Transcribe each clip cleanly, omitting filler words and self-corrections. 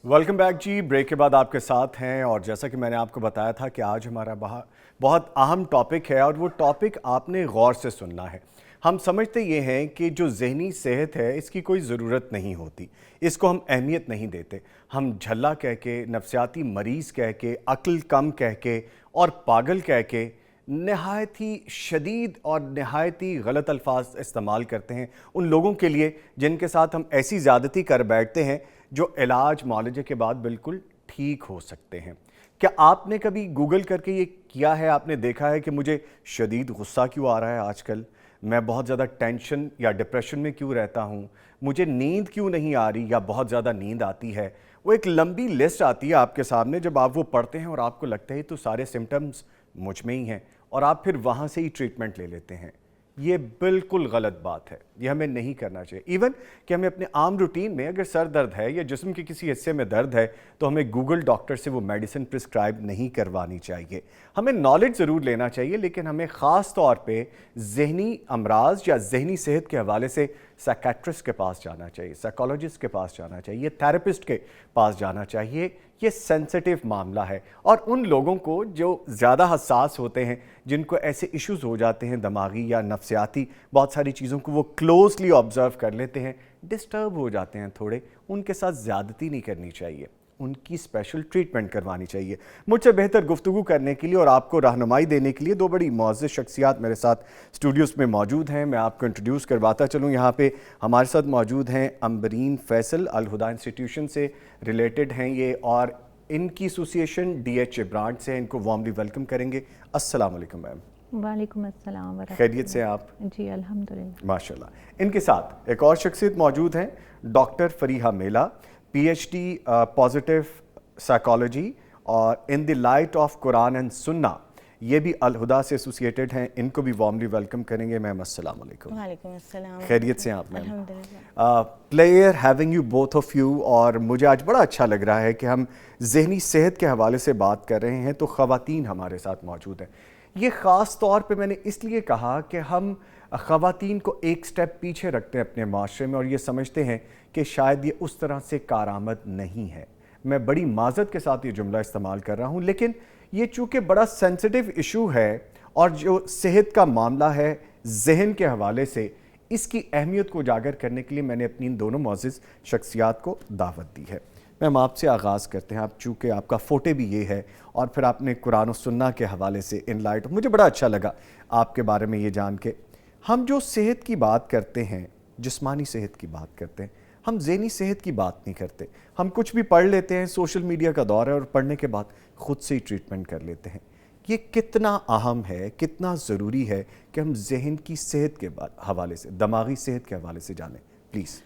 Welcome back جی. Break کے بعد آپ کے ساتھ ہیں اور جیسا کہ میں نے آپ کو بتایا تھا کہ آج ہمارا بہت اہم ٹاپک ہے اور وہ ٹاپک آپ نے غور سے سننا ہے. ہم سمجھتے یہ ہیں کہ جو ذہنی صحت ہے اس کی کوئی ضرورت نہیں ہوتی, اس کو ہم اہمیت نہیں دیتے. ہم جھلا کہہ کے, نفسیاتی مریض کہہ کے, عقل کم کہہ کے اور پاگل کہہ کے نہایت ہی شدید اور نہایت ہی غلط الفاظ استعمال کرتے ہیں ان لوگوں کے لیے جن کے ساتھ ہم ایسی زیادتی کر بیٹھتے ہیں جو علاج معالجے کے بعد بالکل ٹھیک ہو سکتے ہیں. کیا آپ نے کبھی گوگل کر کے یہ کیا ہے, آپ نے دیکھا ہے کہ مجھے شدید غصہ کیوں آ رہا ہے آج کل, میں بہت زیادہ ٹینشن یا ڈپریشن میں کیوں رہتا ہوں, مجھے نیند کیوں نہیں آ رہی یا بہت زیادہ نیند آتی ہے؟ وہ ایک لمبی لسٹ آتی ہے آپ کے سامنے, جب آپ وہ پڑھتے ہیں اور آپ کو لگتا ہے تو سارے سمٹمز مجھ میں ہی ہیں اور آپ پھر وہاں سے ہی ٹریٹمنٹ لے لیتے ہیں. یہ بالکل غلط بات ہے, یہ ہمیں نہیں کرنا چاہیے. ایون کہ ہمیں اپنے عام روٹین میں اگر سر درد ہے یا جسم کے کسی حصے میں درد ہے تو ہمیں گوگل ڈاکٹر سے وہ میڈیسن پرسکرائب نہیں کروانی چاہیے. ہمیں نالج ضرور لینا چاہیے لیکن ہمیں خاص طور پہ ذہنی امراض یا ذہنی صحت کے حوالے سے سائیکیٹرسٹ کے پاس جانا چاہیے, سائیکالوجسٹ کے پاس جانا چاہیے, تھراپسٹ کے پاس جانا چاہیے. یہ سینسٹیو معاملہ ہے اور ان لوگوں کو جو زیادہ حساس ہوتے ہیں, جن کو ایسے ایشوز ہو جاتے ہیں دماغی یا نفسیاتی, بہت ساری چیزوں کو وہ کلوزلی آبزرو کر لیتے ہیں, ڈسٹرب ہو جاتے ہیں تھوڑے, ان کے ساتھ زیادتی نہیں کرنی چاہیے, ان کی اسپیشل ٹریٹمنٹ کروانی چاہیے. مجھ سے بہتر گفتگو کرنے کے لیے اور آپ کو رہنمائی دینے کے لیے دو بڑی معزز شخصیات میرے ساتھ اسٹوڈیوز میں موجود ہیں. میں آپ کو انٹروڈیوس کرواتا چلوں. یہاں پہ ہمارے ساتھ موجود ہیں امبرین فیصل, الہدا انسٹیٹیوشن سے ریلیٹڈ ہیں یہ, اور ان کی association D H A brand سے. ان کو وارملی ویلکم کریں گے. السلام علیکم میم. وعلیکم السلام ورحمۃ اللہ. خیریت سے آپ؟ جی الحمدللہ ماشاءاللہ. ان کے ساتھ ایک اور شخصیت موجود ہیں, doctor Fariha Mela, P H D positive psychology اور in the light of Quran and Sunnah, یہ بھی الہدا سے ایسوسیٹڈ ہیں. ان کو بھی وارملی ویلکم کریں گے. میم السلام علیکم. وعلیکم السلام. خیریت سے آپ میم؟ الحمدللہ. Player having you both of you. اور مجھے آج بڑا اچھا لگ رہا ہے کہ ہم ذہنی صحت کے حوالے سے بات کر رہے ہیں تو خواتین ہمارے ساتھ موجود ہیں. یہ خاص طور پہ میں نے اس لیے کہا کہ ہم خواتین کو ایک سٹیپ پیچھے رکھتے ہیں اپنے معاشرے میں اور یہ سمجھتے ہیں کہ شاید یہ اس طرح سے کارآمد نہیں ہے. میں بڑی معذرت کے ساتھ یہ جملہ استعمال کر رہا ہوں لیکن یہ چونکہ بڑا سینسٹیو ایشو ہے اور جو صحت کا معاملہ ہے ذہن کے حوالے سے, اس کی اہمیت کو اجاگر کرنے کے لیے میں نے اپنی ان دونوں معزز شخصیات کو دعوت دی ہے. میم آپ سے آغاز کرتے ہیں. آپ چونکہ آپ کا فوٹے بھی یہ ہے اور پھر آپ نے قرآن و سنہ کے حوالے سے ان لائٹ, مجھے بڑا اچھا لگا آپ کے بارے میں یہ جان کے. ہم جو صحت کی بات کرتے ہیں, جسمانی صحت کی بات کرتے ہیں, ہم ذہنی صحت کی بات نہیں کرتے. ہم کچھ بھی پڑھ لیتے ہیں, سوشل میڈیا کا دور ہے, اور پڑھنے کے بعد خود سے ہی ٹریٹمنٹ کر لیتے ہیں. یہ کتنا اہم ہے, کتنا ضروری ہے کہ ہم ذہن کی صحت کے حوالے سے, دماغی صحت کے حوالے سے جانیں پلیز.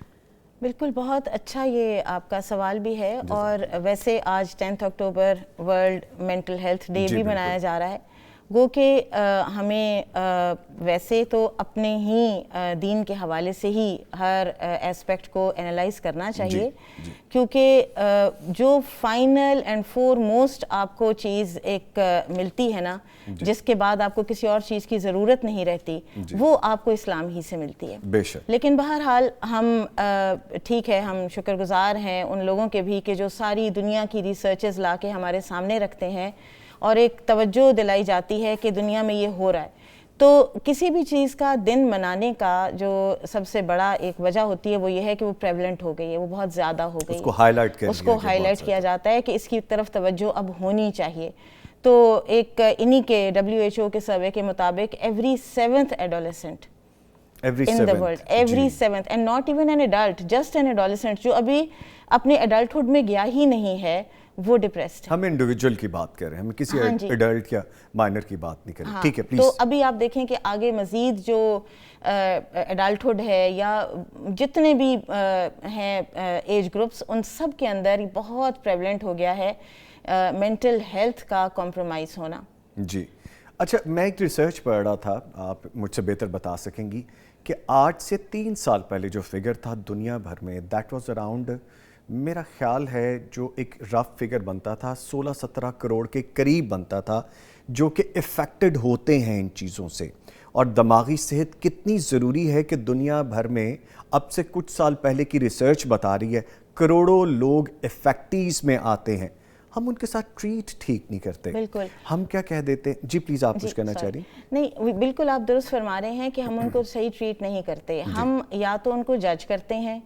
بالکل, بہت اچھا یہ آپ کا سوال بھی ہے. اور ویسے آج 10 اکتوبر ورلڈ مینٹل ہیلتھ ڈے بھی منایا جا رہا ہے. گو کہ ہمیں ویسے تو اپنے ہی دین کے حوالے سے ہی ہر ایسپیکٹ کو انالائز کرنا چاہیے, کیونکہ جو فائنل اینڈ فور موسٹ آپ کو چیز ایک ملتی ہے نا, جس کے بعد آپ کو کسی اور چیز کی ضرورت نہیں رہتی, وہ آپ کو اسلام ہی سے ملتی ہے. لیکن بہرحال ہم ٹھیک ہے, ہم شکر گزار ہیں ان لوگوں کے بھی کہ جو ساری دنیا کی ریسرچز لا کے ہمارے سامنے رکھتے ہیں اور ایک توجہ دلائی جاتی ہے کہ دنیا میں یہ ہو رہا ہے. تو کسی بھی چیز کا دن منانے کا جو سب سے بڑا ایک وجہ ہوتی ہے وہ یہ ہے کہ وہ پریولنٹ ہو گئی ہے, وہ بہت زیادہ ہو گئی ہے, اس کو ہائی لائٹ کیا جاتا ہے کہ اس کی طرف توجہ اب ہونی چاہیے. تو ایک انہی کے WHO کے سروے کے مطابق every 7th adolescent in the world, every 7th, and not even an adult, just an adolescent جو ابھی اپنے ایڈلٹہڈ میں گیا ہی نہیں ہے, وہ ڈپریسڈ ہے. ہم انڈیویجول کی بات کر رہے ہیں, ہم کسی ایڈلٹ یا مائنر کی بات نہیں کر رہے. ٹھیک ہے پلیز. تو ابھی آپ دیکھیں کہ آگے مزید جو ایڈلٹہڈ ہے یا جتنے بھی ہیں ایج گروپس, ان سب کے اندر بہت پریولنٹ ہو گیا ہے mental health کا compromise ہونا. جی اچھا، میں ایک ریسرچ پڑھ رہا تھا، آپ مجھ سے بہتر بتا سکیں گی کہ 8 سے 3 سال پہلے جو فگر تھا دنیا بھر میں، دیٹ واز اراؤنڈ، میرا خیال ہے جو ایک رف فگر بنتا تھا 16-17 کروڑ کے قریب بنتا تھا جو کہ افیکٹڈ ہوتے ہیں ان چیزوں سے. اور دماغی صحت کتنی ضروری ہے کہ دنیا بھر میں اب سے کچھ سال پہلے کی ریسرچ بتا رہی ہے کروڑوں لوگ افیکٹیز میں آتے ہیں، ہم ان کے ساتھ ٹریٹ ٹھیک نہیں کرتے. بالکل. ہم کیا کہہ دیتے ہیں؟ جی پلیز آپ کچھ کہنا چاہ رہی ہیں؟ نہیں بالکل آپ درست فرما رہے ہیں کہ ہم ان کو صحیح ٹریٹ نہیں کرتے. ہم یا تو ان کو جج کرتے ہیں،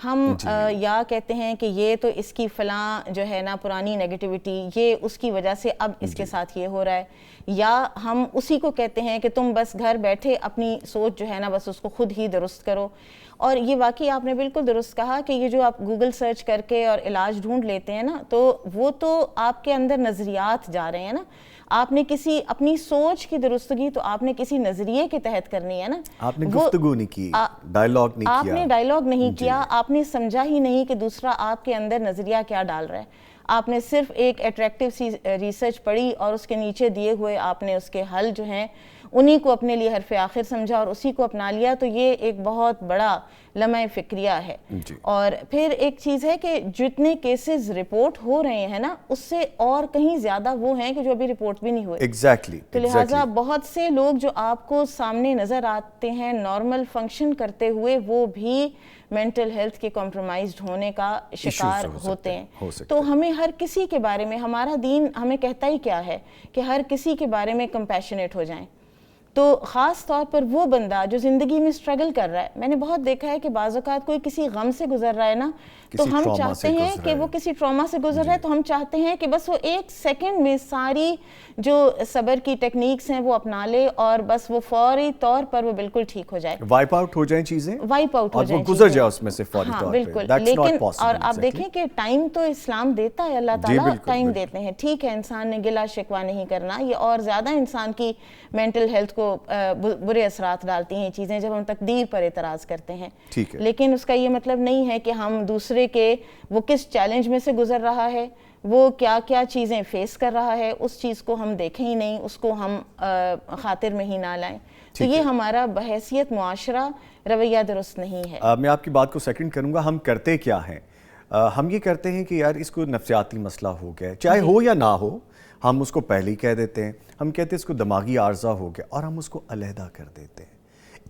ہم یا کہتے ہیں کہ یہ تو اس کی فلاں جو ہے نا پرانی نیگیٹیوٹی، یہ اس کی وجہ سے اب اس کے ساتھ یہ ہو رہا ہے، یا ہم اسی کو کہتے ہیں کہ تم بس گھر بیٹھے اپنی سوچ جو ہے نا بس اس کو خود ہی درست کرو. اور یہ واقعی آپ نے بالکل درست کہا کہ یہ جو آپ گوگل سرچ کر کے اور علاج ڈھونڈ لیتے ہیں نا، تو وہ تو آپ کے اندر نظریات جا رہے ہیں نا. آپ نے کسی اپنی سوچ کی درستگی تو آپ نے کسی نظریے کے تحت کرنی ہے نا. آپ نے گفتگو نہیں کی، ڈائیلاگ نہیں کیا، آپ نے ڈائیلاگ نہیں کیا، آپ نے سمجھا ہی نہیں کہ دوسرا آپ کے اندر نظریہ کیا ڈال رہا ہے. آپ نے صرف ایک اٹریکٹیو سی ریسرچ پڑھی اور اس کے نیچے دیے ہوئے آپ نے اس کے حل جو ہیں انہی کو اپنے لیے حرف آخر سمجھا اور اسی کو اپنا لیا. تو یہ ایک بہت بڑا لمحہ فکریہ ہے. اور پھر ایک چیز ہے کہ جتنے کیسز رپورٹ ہو رہے ہیں نا اس سے اور کہیں زیادہ وہ ہیں کہ جو ابھی رپورٹ بھی نہیں ہوئے. ایگزیکٹلی. تو لہٰذا بہت سے لوگ جو آپ کو سامنے نظر آتے ہیں نارمل فنکشن کرتے ہوئے، وہ بھی مینٹل ہیلتھ کے کمپرومائزڈ ہونے کا شکار ہوتے ہیں. تو ہمیں ہر کسی کے بارے میں، ہمارا دین ہمیں کہتا ہی کیا ہے کہ ہر کسی کے بارے میں کمپیشنیٹ ہو جائیں. تو خاص طور پر وہ بندہ جو زندگی میں سٹرگل کر رہا ہے. میں نے بہت دیکھا ہے کہ بعض اوقات کوئی کسی غم سے گزر رہا ہے نا، تو ہم چاہتے ہیں کہ وہ کسی ٹراما سے گزر رہا ہے، تو ہم چاہتے ہیں کہ بس وہ 1 سیکنڈ میں ساری جو صبر کی ٹیکنیکس ہیں وہ اپنا لے اور بس وہ فوری طور پر وہ بالکل ٹھیک ہو جائے، وائپ آؤٹ ہو جائیں چیزیں، وائپ آؤٹ ہو جائیں، وہ گزر جائے اس میں سے فوری طور پہ. بالکل. لیکن اور آپ دیکھیں کہ ٹائم تو اسلام دیتا ہے، اللہ تعالیٰ ٹائم دیتے ہیں. ٹھیک ہے، انسان نے گلا شکوہ نہیں کرنا، یہ اور زیادہ انسان کی مینٹل ہیلتھ کو برے اثرات ڈالتی ہیں چیزیں جب ہم تقدیر پر اعتراض کرتے ہیں. لیکن اس کا یہ مطلب نہیں ہے کہ ہم دوسرے کے وہ کس چیلنج میں سے گزر رہا ہے، وہ کیا کیا چیزیں فیس کر رہا ہے، اس چیز کو ہم دیکھیں ہی نہیں، اس کو ہم خاطر میں ہی نہ لائیں. تو یہ ہمارا بحیثیت معاشرہ رویہ درست نہیں ہے. میں آپ کی بات کو سیکنڈ کروں گا. ہم کرتے کیا ہیں؟ ہم یہ کرتے ہیں کہ یار اس کو نفسیاتی مسئلہ ہو گیا، چاہے ہو یا نہ ہو، ہم اس کو پہلے ہی کہہ دیتے ہیں. ہم کہتے ہیں اس کو دماغی عارضہ ہو گیا اور ہم اس کو علیحدہ کر دیتے ہیں.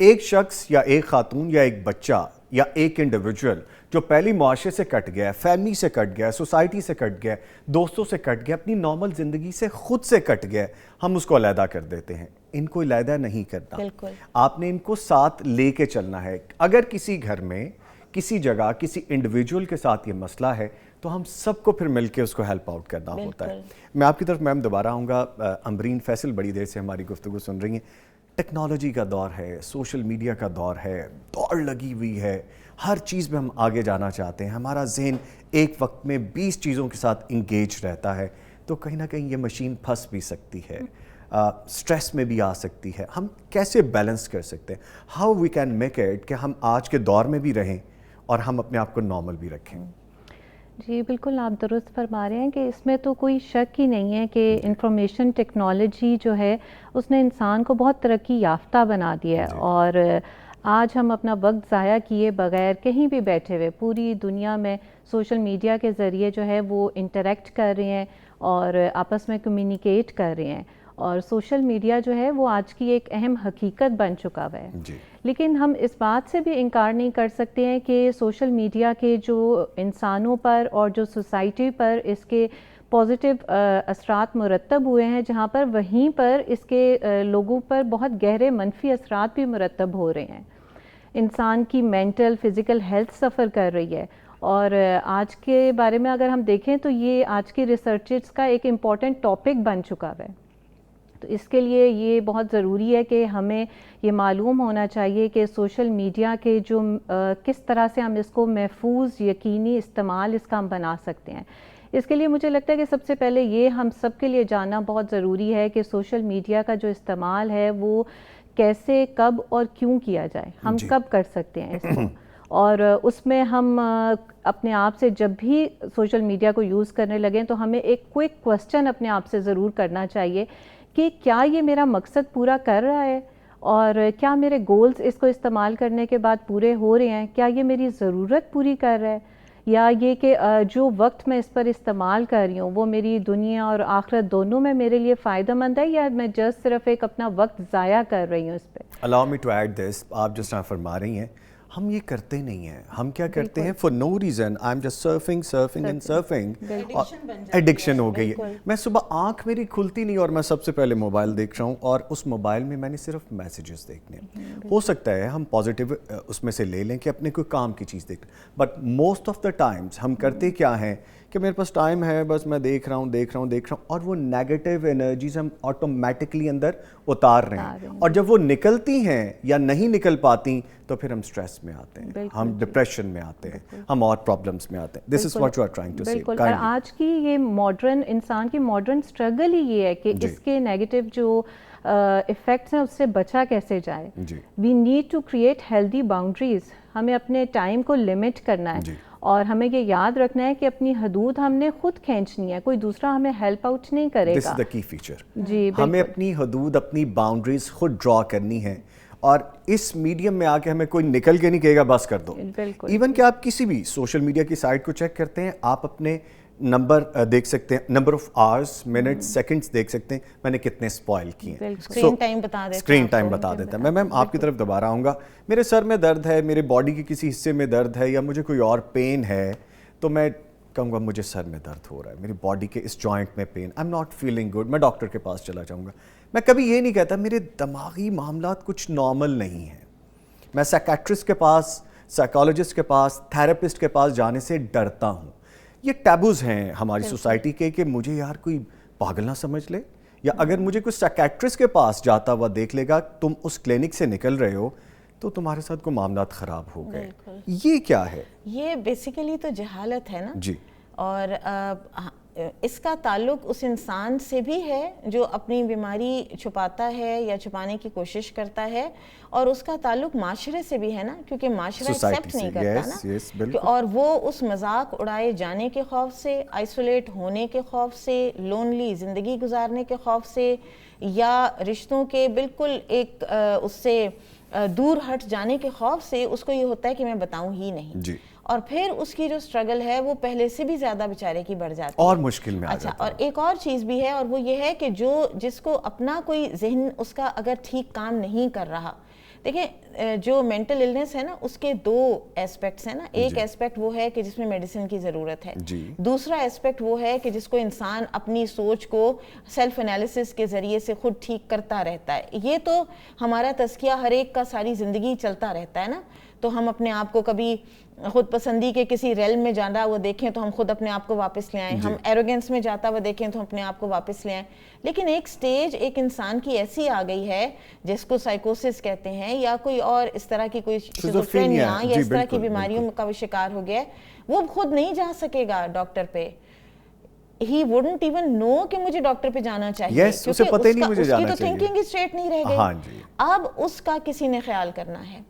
ایک شخص یا ایک خاتون یا ایک بچہ یا ایک انڈیویجول جو پہلی معاشرے سے کٹ گیا ہے، فیملی سے کٹ گیا ہے، سوسائٹی سے کٹ گیا ہے، دوستوں سے کٹ گیا، اپنی نارمل زندگی سے خود سے کٹ گیا ہے، ہم اس کو علیحدہ کر دیتے ہیں. ان کو علیحدہ نہیں کرنا، آپ نے ان کو ساتھ لے کے چلنا ہے. اگر کسی گھر میں کسی جگہ کسی انڈیویجول کے ساتھ یہ مسئلہ ہے تو ہم سب کو پھر مل کے اس کو ہیلپ آؤٹ کرنا ہوتا ہے. میں آپ کی طرف میم دوبارہ آؤں گا. امبرین فیصل بڑی دیر سے ہماری گفتگو سن رہی ہیں. ٹیکنالوجی کا دور ہے، سوشل میڈیا کا دور ہے، دوڑ لگی ہوئی ہے، ہر چیز میں ہم آگے جانا چاہتے ہیں، ہمارا ذہن ایک وقت میں 20 چیزوں کے ساتھ انگیج رہتا ہے. تو کہیں نہ کہیں یہ مشین پھنس بھی سکتی ہے، سٹریس میں بھی آ سکتی ہے. ہم کیسے بیلنس کر سکتے ہیں؟ How we can make it کہ ہم آج کے دور میں بھی رہیں اور ہم اپنے آپ کو نارمل بھی رکھیں. جی بالکل آپ درست فرما رہے ہیں کہ اس میں تو کوئی شک ہی نہیں ہے کہ انفارمیشن ٹیکنالوجی جو ہے اس نے انسان کو بہت ترقی یافتہ بنا دیا ہے. اور آج ہم اپنا وقت ضائع کیے بغیر کہیں بھی بیٹھے ہوئے پوری دنیا میں سوشل میڈیا کے ذریعے جو ہے وہ انٹریکٹ کر رہے ہیں اور آپس میں کمیونیکیٹ کر رہے ہیں. اور سوشل میڈیا جو ہے وہ آج کی ایک اہم حقیقت بن چکا ہوا ہے. لیکن ہم اس بات سے بھی انکار نہیں کر سکتے ہیں کہ سوشل میڈیا کے جو انسانوں پر اور جو سوسائٹی پر اس کے پازیٹیو اثرات مرتب ہوئے ہیں، جہاں پر وہیں پر اس کے لوگوں پر بہت گہرے منفی اثرات بھی مرتب ہو رہے ہیں. انسان کی مینٹل فزیکل ہیلتھ سفر کر رہی ہے. اور آج کے بارے میں اگر ہم دیکھیں تو یہ آج کی ریسرچز کا ایک امپورٹنٹ ٹاپک بن چکا ہے. تو اس کے لیے یہ بہت ضروری ہے کہ ہمیں یہ معلوم ہونا چاہیے کہ سوشل میڈیا کے جو کس طرح سے ہم اس کو محفوظ یقینی استعمال اس کا ہم بنا سکتے ہیں. اس کے لیے مجھے لگتا ہے کہ سب سے پہلے یہ ہم سب کے لیے جاننا بہت ضروری ہے کہ سوشل میڈیا کا جو استعمال ہے وہ کیسے، کب اور کیوں کیا جائے. ہم کب کر سکتے ہیں اس کو، اور اس میں ہم اپنے آپ سے جب بھی سوشل میڈیا کو یوز کرنے لگیں تو ہمیں ایک کوئک کوسچن اپنے آپ سے ضرور کرنا چاہیے کہ کیا یہ میرا مقصد پورا کر رہا ہے، اور کیا میرے گولز اس کو استعمال کرنے کے بعد پورے ہو رہے ہیں، کیا یہ میری ضرورت پوری کر رہا ہے، یا یہ کہ جو وقت میں اس پر استعمال کر رہی ہوں وہ میری دنیا اور آخرت دونوں میں میرے لیے فائدہ مند ہے، یا میں جسٹ صرف ایک اپنا وقت ضائع کر رہی ہوں اس پہ۔ allow me to add this، آپ جس طرح فرما رہی ہیں ہم یہ کرتے نہیں ہیں، ہم کیا کرتے ہیں for no reason I am just surfing and surfing, addiction ہو گئی ہے۔ میں صبح آنکھ میری کھلتی نہیں اور میں سب سے پہلے موبائل دیکھ رہا ہوں، اور اس موبائل میں نے صرف میسیجز دیکھنے ہیں۔ ہو سکتا ہے ہم پازیٹیو اس میں سے لے لیں کہ اپنے کوئی کام کی چیز دیکھ، but most of the times ہم کرتے کیا ہیں کہ میرے پاس ٹائم ہے، بس میں دیکھ رہا ہوں، اور وہ نیگیٹو انرجیز ہم آٹومیٹکلی اندر اتار رہے ہیں، اور جب وہ نکلتی ہیں یا نہیں نکل پاتی تو پھر ہم اسٹریس میں آتے ہیں، ہم ڈپریشن میں آتے ہیں، ہم اور پرابلمس میں آتے ہیں۔ This is what you are trying to say. بالکل، اور آج کی یہ ماڈرن انسان کی ماڈرن اسٹرگل ہی یہ ہے کہ اس کے نیگیٹو جو افیکٹس ہیں اس سے بچا کیسے جائے۔ We need to create healthy boundaries, ہمیں اپنے ٹائم کو لمٹ کرنا ہے، اور ہمیں یہ یاد رکھنا ہے کہ اپنی حدود ہم نے خود کھینچنی ہے، کوئی دوسرا ہمیں ہیلپ آؤٹ نہیں کرے گا۔ دس از دا کی فیچر۔ جی، ہمیں اپنی حدود، اپنی باؤنڈریز خود ڈرا کرنی ہے، اور اس میڈیم میں آ کے ہمیں کوئی نکل کے نہیں کہے گا بس کر دو۔ ایون کہ آپ کسی بھی سوشل میڈیا کی سائٹ کو چیک کرتے ہیں، آپ اپنے نمبر دیکھ سکتے ہیں، number of hours, minute, seconds دیکھ سکتے ہیں میں نے کتنے اسپوائل کیے ہیں۔ اسکرین ٹائم بتا دیتا ہے۔ میں میم آپ کی طرف دوبارہ آؤں گا، میرے سر میں درد ہے، میرے باڈی کے کسی حصے میں درد ہے، یا مجھے کوئی اور پین ہے، تو میں کہوں گا مجھے سر میں درد ہو رہا ہے، میری باڈی کے اس جوائنٹ میں pain, I am not feeling good, میں ڈاکٹر کے پاس چلا جاؤں گا۔ میں کبھی یہ نہیں کہتا میرے دماغی معاملات کچھ نارمل نہیں ہیں، میں سائیکیٹرسٹ کے پاس، سائیکالوجسٹ کے پاس، تھراپسٹ کے پاس جانے سے ڈرتا ہوں۔ یہ ٹیبوز ہیں ہماری سوسائٹی کے کہ مجھے یار کوئی پاگل نہ سمجھ لے، یا اگر مجھے کوئی سائیکیٹرسٹ کے پاس جاتا ہوا دیکھ لے گا تم اس کلینک سے نکل رہے ہو تو تمہارے ساتھ کوئی معاملات خراب ہو گئے۔ یہ کیا ہے؟ یہ بیسیکلی تو جہالت ہے نا، جی، اور اس کا تعلق اس انسان سے بھی ہے جو اپنی بیماری چھپاتا ہے یا چھپانے کی کوشش کرتا ہے، اور اس کا تعلق معاشرے سے بھی ہے نا، کیونکہ معاشرہ ایکسیپٹ نہیں کرتا نا، اور وہ اس مذاق اڑائے جانے کے خوف سے، آئسولیٹ ہونے کے خوف سے، لونلی زندگی گزارنے کے خوف سے، یا رشتوں کے بالکل ایک اس سے دور ہٹ جانے کے خوف سے اس کو یہ ہوتا ہے کہ میں بتاؤں ہی نہیں، اور پھر اس کی جو سٹرگل ہے وہ پہلے سے بھی زیادہ بیچارے کی بڑھ جاتی ہے اور مشکل میں آ جاتا ہے۔ اچھا، اور ایک اور چیز بھی ہے، اور وہ یہ ہے کہ جس کو اپنا کوئی ذہن اس کا اگر ٹھیک کام نہیں کر رہا، دیکھیں جو مینٹل النس ہے نا اس کے دو ایسپیکٹس ہیں نا، ایک ایسپیکٹ وہ ہے کہ جس میں میڈیسن کی ضرورت ہے، دوسرا ایسپیکٹ وہ ہے کہ جس کو انسان اپنی سوچ کو سیلف انالیسس کے ذریعے سے خود ٹھیک کرتا رہتا ہے۔ یہ تو ہمارا تزکیہ ہر ایک کا ساری زندگی چلتا رہتا ہے نا، تو ہم اپنے آپ کو کبھی خود پسندی کے کسی ریلم میں جانا وہ دیکھیں تو ہم خود اپنے آپ کو واپس لے آئیں، ہم ایروگنس میں جاتا وہ دیکھیں تو ہم اپنے آپ کو واپس لے آئیں، لیکن ایک سٹیج ایک انسان کی ایسی آ گئی ہے جس کو سائیکوسس کہتے ہیں، یا کوئی اور اس طرح کی کوئی شیزوفرینیا یا اس طرح کی بیماریوں کا وہ شکار ہو گیا ہے، وہ خود نہیں جا سکے گا ڈاکٹر پہ، he wouldn't even know کہ مجھے ڈاکٹر پہ جانا چاہیے، اسے پتہ ہی نہیں مجھے جانا چاہیے، اس کی تو تھنکنگ اسٹریٹ نہیں رہ گئی۔ اب اس کا کسی نے خیال کرنا ہے۔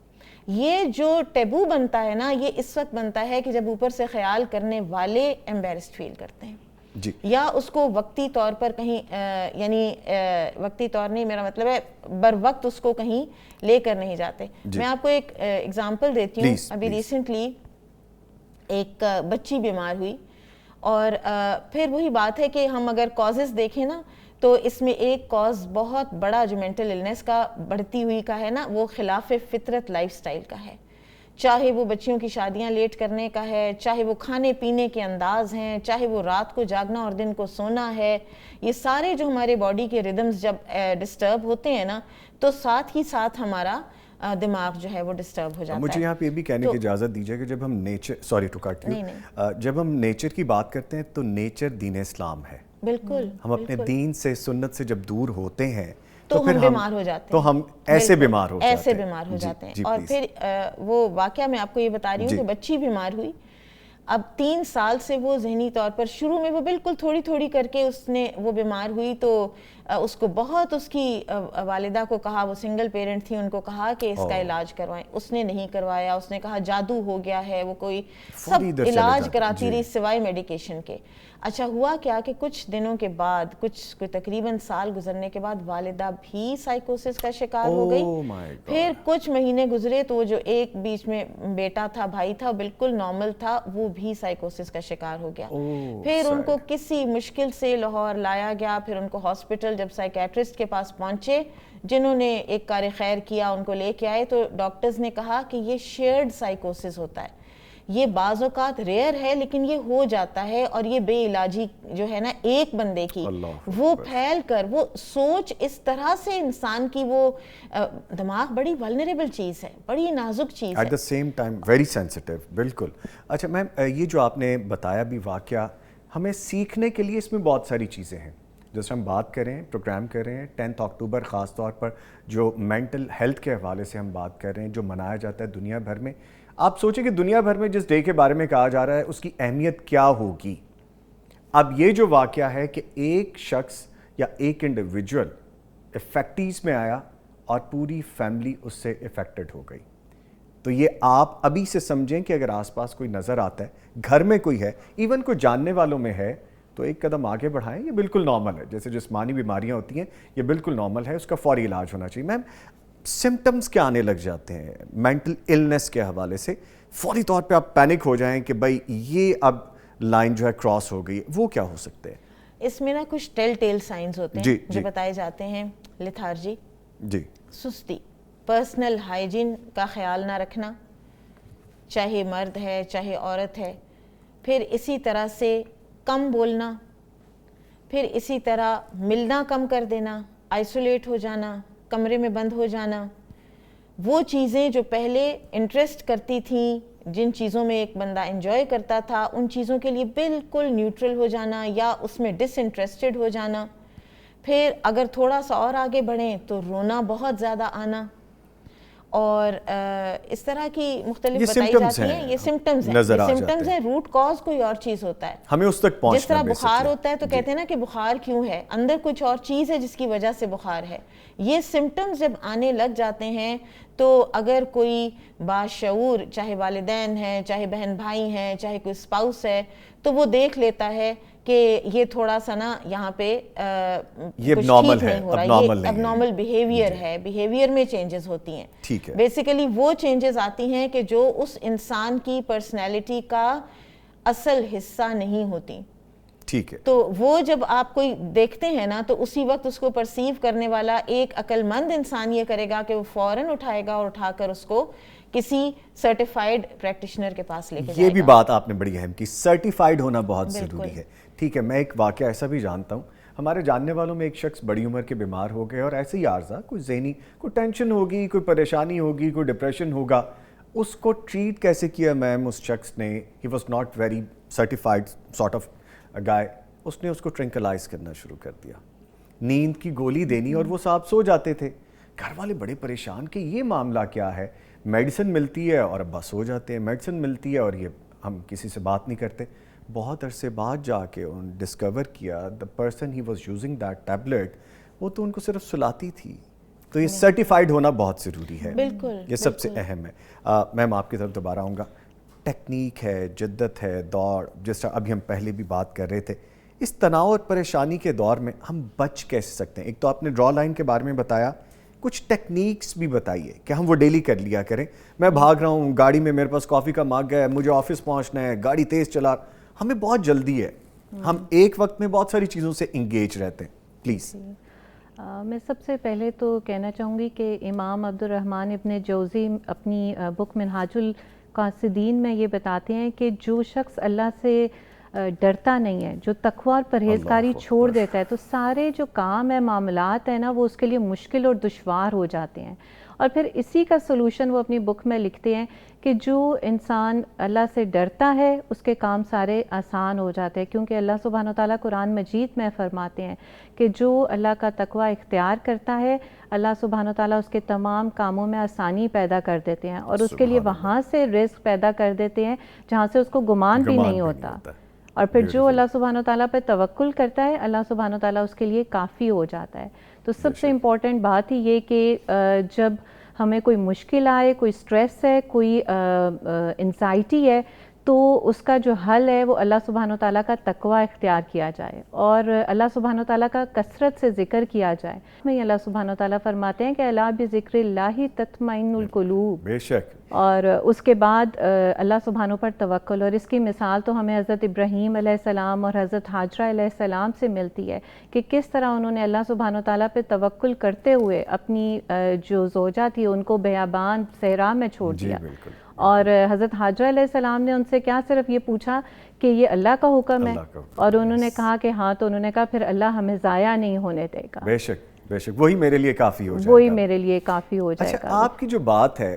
یہ جو ٹیبو بنتا ہے نا، یہ اس وقت بنتا ہے کہ جب اوپر سے خیال کرنے والے ایمبیرسڈ فیل کرتے ہیں، یا اس کو وقتی طور پر کہیں یعنی وقتی طور نہیں، میرا مطلب ہے بر وقت اس کو کہیں لے کر نہیں جاتے۔ میں آپ کو ایک ایگزامپل دیتی ہوں، ابھی ریسنٹلی ایک بچی بیمار ہوئی، اور پھر وہی بات ہے کہ ہم اگر کازز دیکھیں نا تو اس میں ایک کاز بہت بڑا جو مینٹل النس کا بڑھتی ہوئی کا ہے نا، وہ خلاف فطرت لائف سٹائل کا ہے، چاہے وہ بچیوں کی شادیاں لیٹ کرنے کا ہے، چاہے وہ کھانے پینے کے انداز ہیں، چاہے وہ رات کو جاگنا اور دن کو سونا ہے، یہ سارے جو ہمارے باڈی کے ریدمز جب ڈسٹرب ہوتے ہیں نا تو ساتھ ہی ساتھ ہمارا دماغ جو ہے وہ ڈسٹرب ہو جاتا ہے۔ مجھے یہاں پہ یہ بھی کہنے کی اجازت دیجیے کہ جب ہم nature, sorry to cut you, جب ہم نیچر کی بات کرتے ہیں تو نیچر دین اسلام ہے، بالکل ہم اپنے دین سے، سنت سے جب دور ہوتے ہیں تو ہم بیمار ہو جاتے ہیں، تو ہم ایسے بیمار ہو جاتے ہیں۔ اور پھر وہ واقعہ میں آپ کو یہ بتا رہی ہوں کہ بچی بیمار ہوئی، اب 3 سال سے وہ ذہنی طور پر شروع میں وہ بالکل تھوڑی تھوڑی کر کے اس نے وہ بیمار ہوئی تو اس کو بہت اس کی والدہ کو کہا, وہ سنگل پیرنٹ تھی, ان کو کہا کہ اس کا علاج کروائیں. اس نے نہیں کروایا, اس نے کہا جادو ہو گیا ہے, وہ کوئی سب علاج کراتی رہی سوائے میڈیکیشن کے. اچھا ہوا کیا کہ کچھ دنوں کے بعد, کوئی تقریباً سال گزرنے کے بعد والدہ بھی سائیکوسس کا شکار ہو گئی. پھر کچھ مہینے گزرے تو وہ جو ایک بیچ میں بیٹا تھا, بھائی تھا, بالکل نارمل تھا, وہ بھی سائیکوسس کا شکار ہو گیا. پھر ان کو کسی مشکل سے لاہور لایا گیا. پھر ان کو ہاسپٹل جب سائیکیٹرسٹ کے پاس پہنچے, جنہوں نے ایک کار خیر کیا, ان کو لے کے آئے, تو ڈاکٹرز نے کہا کہ یہ شیئرڈ سائیکوسس ہوتا ہے, یہ بعض اوقات ریئر ہے لیکن یہ ہو جاتا ہے, اور یہ بے علاجی جو ہے نا ایک بندے کی وہ پھیل کر, وہ سوچ اس طرح سے انسان کی, وہ دماغ بڑی ولنریبل چیز ہے, بڑی نازک چیز ہے, at the same time very sensitive. بالکل. اچھا میم, یہ جو آپ نے بتایا بھی واقعہ, ہمیں سیکھنے کے لیے اس میں بہت ساری چیزیں ہیں. جیسے ہم بات کریں, پروگرام کر رہے ہیں 10 اکتوبر, خاص طور پر جو مینٹل ہیلتھ کے حوالے سے ہم بات کر رہے ہیں, جو منایا جاتا ہے دنیا بھر میں. آپ سوچیں کہ دنیا بھر میں جس ڈے کے بارے میں کہا جا رہا ہے اس کی اہمیت کیا ہوگی. اب یہ جو واقعہ ہے کہ ایک شخص یا ایک انڈیویجول افیکٹیز میں آیا اور پوری فیملی اس سے افیکٹڈ ہو گئی, تو یہ آپ ابھی سے سمجھیں کہ اگر آس پاس کوئی نظر آتا ہے, گھر میں کوئی ہے, ایون کوئی جاننے والوں میں ہے, تو ایک قدم آگے بڑھائیں. یہ بالکل نارمل ہے, جیسے جسمانی بیماریاں ہوتی ہیں یہ بالکل نارمل ہے, اس کا فوری علاج ہونا چاہیے. میم سمٹمز کیا آنے لگ جاتے ہیں مینٹل النس کے حوالے سے, فوری طور پہ آپ پینک ہو جائیں کہ بھائی یہ اب لائن جو ہے کراس ہو گئی, وہ کیا ہو سکتے ہیں؟ اس میں نا کچھ ٹیل ٹیل سائنز ہوتے ہیں جو بتائے جاتے ہیں. لیتھارجی, سستی, پرسنل ہائیجین کا خیال نہ رکھنا, چاہے مرد ہے چاہے عورت ہے, پھر اسی طرح سے کم بولنا, پھر اسی طرح ملنا کم کر دینا, آئسولیٹ ہو جانا, کمرے میں بند ہو جانا, وہ چیزیں جو پہلے انٹرسٹ کرتی تھیں, جن چیزوں میں ایک بندہ انجوائے کرتا تھا, ان چیزوں کے لیے بالکل نیوٹرل ہو جانا یا اس میں ڈس انٹرسٹڈ ہو جانا. پھر اگر تھوڑا سا اور آگے بڑھیں تو رونا بہت زیادہ آنا, اور اس طرح کی مختلف بتائی جاتی ہیں. یہ سمٹمز ہیں, یہ سمٹمز ہیں, روٹ کاز کوئی اور چیز ہوتا ہے, ہمیں اس تک پہنچنا. جس طرح بخار ہوتا ہے تو کہتے ہیں نا کہ بخار کیوں ہے, اندر کچھ اور چیز ہے جس کی وجہ سے بخار ہے. یہ سمٹمز جب آنے لگ جاتے ہیں تو اگر کوئی باشعور, چاہے والدین ہیں, چاہے بہن بھائی ہیں, چاہے کوئی اسپاؤس ہے, تو وہ دیکھ لیتا ہے کہ یہ تھوڑا سا نا یہاں پہ یہ کچھ نارمل ٹھیک ہے, نہیں ہو رہا, یہ اب نارمل بیہیویئر ہے, بیہیویئر میں چینجز ہوتی ہیں. ٹھیک ہے. بیسیکلی وہ چینجز آتی ہیں کہ جو اس انسان کی پرسنالٹی کا اصل حصہ نہیں ہوتی. ٹھیک ہے. تو وہ جب آپ کوئی دیکھتے ہیں نا تو اسی وقت اس کو پرسیو کرنے والا ایک عقل مند انسان یہ کرے گا کہ وہ فوراً اٹھائے گا اور اٹھا کر اس کو کسی سرٹیفائیڈ پریکٹیشنر کے پاس لے کے جائے گا. یہ بھی بات آپ نے بڑی اہم کی, سرٹیفائیڈ ہونا بہت ضروری ہے. ٹھیک ہے. میں ایک واقعہ ایسا بھی جانتا ہوں, ہمارے جاننے والوں میں ایک شخص بڑی عمر کے بیمار ہو گئے, اور ایسے ہی عارضہ, کوئی ذہنی کوئی ٹینشن ہوگی, کوئی پریشانی ہوگی, کوئی ڈپریشن ہوگا. اس کو ٹریٹ کیسے کیا میم اس شخص نے؟ He was not very certified sort of guy. اس نے اس کو ٹرنکلائز کرنا شروع کر دیا, نیند کی گولی دینی, اور وہ صاحب سو جاتے تھے. گھر والے بڑے پریشان کہ یہ معاملہ کیا ہے, میڈیسن ملتی ہے اور ابا سو جاتے ہیں, میڈیسن ملتی ہے اور یہ ہم کسی سے بات نہیں کرتے. بہت عرصے بعد جا کے ان ڈسکور کیا the person he was using that tablet, وہ تو ان کو صرف سلاتی تھی. تو یہ سرٹیفائیڈ ہونا بہت ضروری ہے, یہ سب سے اہم ہے. میم آپ کی طرف دوبارہ آؤں گا. ٹیکنیک ہے, جدت ہے, دوڑ, جس طرح ابھی ہم پہلے بھی بات کر رہے تھے, اس تناؤ اور پریشانی کے دور میں ہم بچ کیسے سکتے ہیں؟ ایک تو آپ نے ڈرا لائن کے بارے میں بتایا, کچھ ٹیکنیکس بھی بتائیے کہ ہم وہ ڈیلی کر لیا کریں. میں بھاگ رہا ہوں گاڑی میں, میرے پاس کافی کا مگ ہے, مجھے آفس پہنچنا ہے, گاڑی تیز چلا, ہمیں بہت جلدی ہے, ہم ایک وقت میں بہت ساری چیزوں سے انگیج رہتے ہیں. پلیز. میں سب سے پہلے تو کہنا چاہوں گی کہ امام عبد الرحمن ابن جوزی اپنی بک منہاج القاصدین میں یہ بتاتے ہیں کہ جو شخص اللہ سے ڈرتا نہیں ہے, جو تقوی اور پرہیزگاری چھوڑ دیتا ہے, تو سارے جو کام ہے, معاملات ہیں نا, وہ اس کے لیے مشکل اور دشوار ہو جاتے ہیں. اور پھر اسی کا سلوشن وہ اپنی بک میں لکھتے ہیں کہ جو انسان اللہ سے ڈرتا ہے اس کے کام سارے آسان ہو جاتے ہیں، کیونکہ اللہ سبحانہ و تعالیٰ قرآن مجید میں فرماتے ہیں کہ جو اللہ کا تقوی اختیار کرتا ہے اللہ سبحانہ و تعالیٰ اس کے تمام کاموں میں آسانی پیدا کر دیتے ہیں، اور اس کے لیے وہاں سے رزق پیدا کر دیتے ہیں جہاں سے اس کو گمان بھی نہیں ہوتا۔ اور پھر جو اللہ سبحانہ و تعالیٰ پہ توکل کرتا ہے اللہ سبحانہ و تعالیٰ اس کے لیے کافی ہو جاتا ہے۔ تو سب سے امپورٹنٹ بات ہی یہ کہ جب ہمیں کوئی مشکل آئے، کوئی سٹریس ہے، کوئی انزائٹی ہے، تو اس کا جو حل ہے وہ اللہ سبحانہ و تعالیٰ کا تقوی اختیار کیا جائے اور اللہ سبحانہ و تعالیٰ کا کثرت سے ذکر کیا جائے۔ میں اللہ سبحانہ و تعالیٰ فرماتے ہیں کہ الا بذکر اللہ تطمئن القلوب، بے شک، اور اس کے بعد اللہ سبحانہ پر توکل، اور اس کی مثال تو ہمیں حضرت ابراہیم علیہ السلام اور حضرت حاجرہ علیہ السلام سے ملتی ہے کہ کس طرح انہوں نے اللہ سبحانہ تعالیٰ پہ توکل کرتے ہوئے اپنی جو زوجہ تھی ان کو بیابان صحرا میں چھوڑ دیا۔ اور حضرت حاجرہ علیہ السلام نے ان سے کیا صرف یہ پوچھا کہ یہ اللہ کا حکم ہے، اور انہوں نے کہا کہ ہاں، تو انہوں نے کہا پھر اللہ ہمیں ضائع نہیں ہونے دے گا۔ بے شک بے شک، وہی میرے لیے کافی ہو جائے گا، وہی میرے لیے کافی ہو جائے گا۔ اچھا، آپ کی جو بات ہے،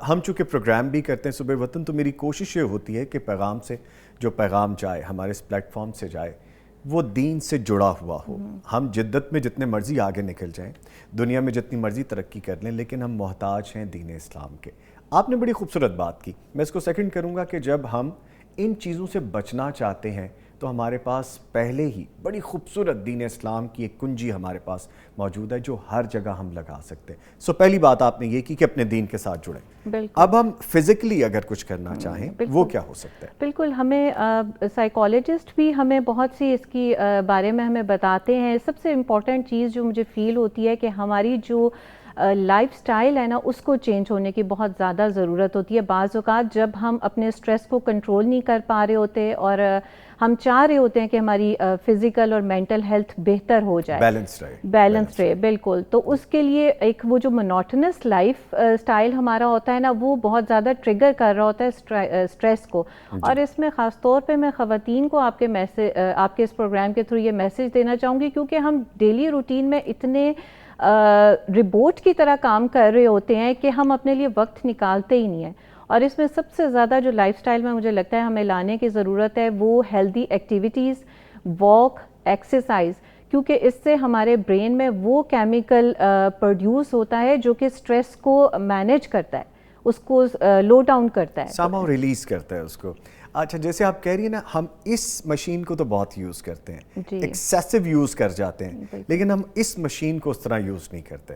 ہم چونکہ پروگرام بھی کرتے ہیں صبح وطن، تو میری کوشش یہ ہوتی ہے کہ پیغام سے جو پیغام جائے ہمارے اس پلیٹ فارم سے جائے وہ دین سے جڑا ہوا ہو۔ ہم جدت میں جتنے مرضی آگے نکل جائیں، دنیا میں جتنی مرضی ترقی کر لیں، لیکن ہم محتاج ہیں دین اسلام کے۔ آپ نے بڑی خوبصورت بات کی، میں اس کو سیکنڈ کروں گا کہ جب ہم ان چیزوں سے بچنا چاہتے ہیں تو ہمارے پاس پہلے ہی بڑی خوبصورت دین اسلام کی ایک کنجی ہمارے پاس موجود ہے جو ہر جگہ ہم لگا سکتے ہیں۔ سو پہلی بات آپ نے یہ کی کہ اپنے دین کے ساتھ جڑیں۔ اب ہم فزیکلی اگر کچھ کرنا چاہیں وہ کیا ہو سکتا ہے؟ بالکل، ہمیں سائیکالوجسٹ بھی ہمیں بہت سی اس کی بارے میں ہمیں بتاتے ہیں۔ سب سے امپورٹنٹ چیز جو مجھے فیل ہوتی ہے کہ ہماری جو لائف سٹائل ہے نا، اس کو چینج ہونے کی بہت زیادہ ضرورت ہوتی ہے۔ بعض اوقات جب ہم اپنے سٹریس کو کنٹرول نہیں کر پا رہے ہوتے اور ہم چاہ رہے ہوتے ہیں کہ ہماری فزیکل اور مینٹل ہیلتھ بہتر ہو جائے، بیلنس رہے، بالکل، تو اس کے لیے ایک وہ جو منوٹنس لائف سٹائل ہمارا ہوتا ہے نا، وہ بہت زیادہ ٹریگر کر رہا ہوتا ہے اسٹریس کو۔ اور اس میں خاص طور پہ میں خواتین کو آپ کے اس پروگرام کے تھرو یہ میسج دینا چاہوں گی، کیونکہ ہم ڈیلی روٹین میں اتنے ربوٹ کی طرح کام کر رہے ہوتے ہیں کہ ہم اپنے لیے وقت نکالتے ہی نہیں ہیں۔ اور اس میں سب سے زیادہ جو لائف سٹائل میں مجھے لگتا ہے ہمیں لانے کی ضرورت ہے وہ ہیلدی ایکٹیویٹیز، واک، ایکسرسائز، کیونکہ اس سے ہمارے برین میں وہ کیمیکل پروڈیوس ہوتا ہے جو کہ سٹریس کو مینیج کرتا ہے، اس کو لو ڈاؤن کرتا ہے، ساماؤ ریلیز کرتا ہے اس کو۔ اچھا، جیسے آپ کہہ رہی ہیں نا، ہم اس مشین کو تو بہت یوز کرتے ہیں، ایکسیسو یوز کر جاتے ہیں، لیکن ہم اس مشین کو اس طرح یوز نہیں کرتے۔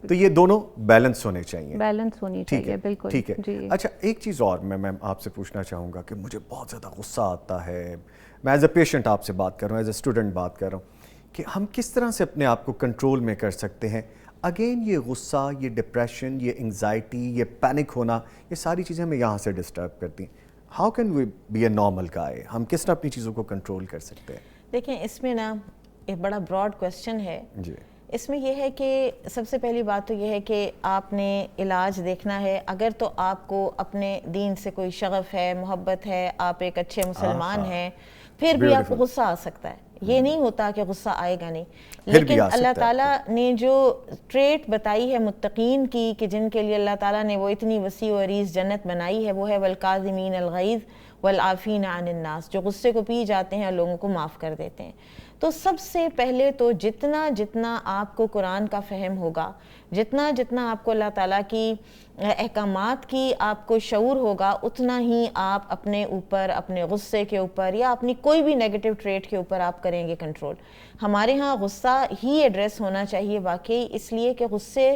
تو یہ دونوں بیلنس ہونے چاہیے، بیلنس ہونی چاہیے، بالکل، ٹھیک ہے۔ اچھا، ایک چیز اور میں آپ سے پوچھنا چاہوں گا کہ مجھے بہت زیادہ غصہ آتا ہے، میں ایز اے پیشنٹ آپ سے بات کر رہا ہوں، ایز اے اسٹوڈنٹ بات کر رہا ہوں، کہ ہم کس طرح سے اپنے آپ کو کنٹرول میں کر سکتے ہیں؟ اگین یہ غصہ، یہ ڈپریشن، یہ انگزائٹی، یہ پینک ہونا، یہ ساری چیزیں ہمیں یہاں سے ڈسٹرب کرتی ہیں۔ How can we be a normal guy? ہم کس طرح اپنی چیزوں کو کنٹرول کر سکتے ہیں؟ دیکھیں، اس میں نا ایک بڑا براڈ کویسچن ہے جی۔ اس میں یہ ہے کہ سب سے پہلی بات تو یہ ہے کہ آپ نے علاج دیکھنا ہے۔ اگر تو آپ کو اپنے دین سے کوئی شغف ہے، محبت ہے، آپ ایک اچھے مسلمان ہیں، پھر بھی آپ کو غصہ آ سکتا ہے، یہ نہیں ہوتا کہ غصہ آئے گا نہیں، لیکن اللہ تعالیٰ نے جو ٹریٹ بتائی ہے متقین کی کہ جن کے لیے اللہ تعالیٰ نے وہ اتنی وسیع و عریض جنت بنائی ہے، وہ ہے والکاظمین الغیظ والعافین عن الناس، جو غصے کو پی جاتے ہیں اور لوگوں کو معاف کر دیتے ہیں۔ تو سب سے پہلے تو جتنا آپ کو قرآن کا فہم ہوگا، جتنا آپ کو اللہ تعالیٰ کی احکامات کی آپ کو شعور ہوگا، اتنا ہی آپ اپنے اوپر، اپنے غصے کے اوپر یا اپنی کوئی بھی نیگیٹو ٹریٹ کے اوپر آپ کریں گے کنٹرول۔ ہمارے ہاں غصہ ہی ایڈریس ہونا چاہیے واقعی، اس لیے کہ غصے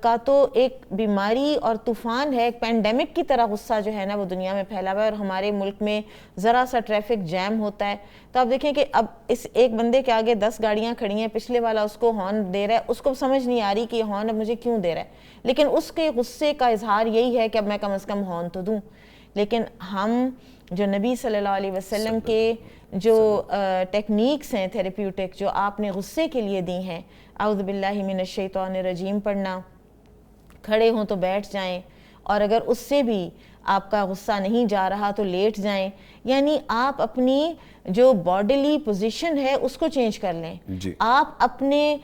کا تو ایک بیماری اور طوفان ہے، ایک پینڈیمک کی طرح غصہ جو ہے نا وہ دنیا میں پھیلا ہوا ہے، اور ہمارے ملک میں ذرا سا ٹریفک جیم ہوتا ہے تو آپ دیکھیں کہ اب اس ایک بندے کے آگے 10 گاڑیاں کھڑی ہیں، پچھلے والا اس کو ہارن دے رہا ہے، اس کو سمجھ نہیں آ رہی کہ یہ ہارن اب مجھے کیوں دے رہا ہے، لیکن اس کے غصے کا اظہار یہی ہے کہ اب میں کم از کم ہارن تو دوں۔ لیکن ہم جو نبی صلی اللہ علیہ وسلم کے جو ٹیکنیکس ہیں تھیراپیوٹک جو آپ نے غصے کے لیے دی ہیں، اعوذ باللہ من الشیطان الرجیم پڑھنا، کھڑے ہوں تو بیٹھ جائیں، اور اگر اس سے بھی آپ کا غصہ نہیں جا رہا تو لیٹ جائیں. یعنی آپ اپنی جو باڈیلی پوزیشن ہے اس کو چینج کر لیں. آپ اپنے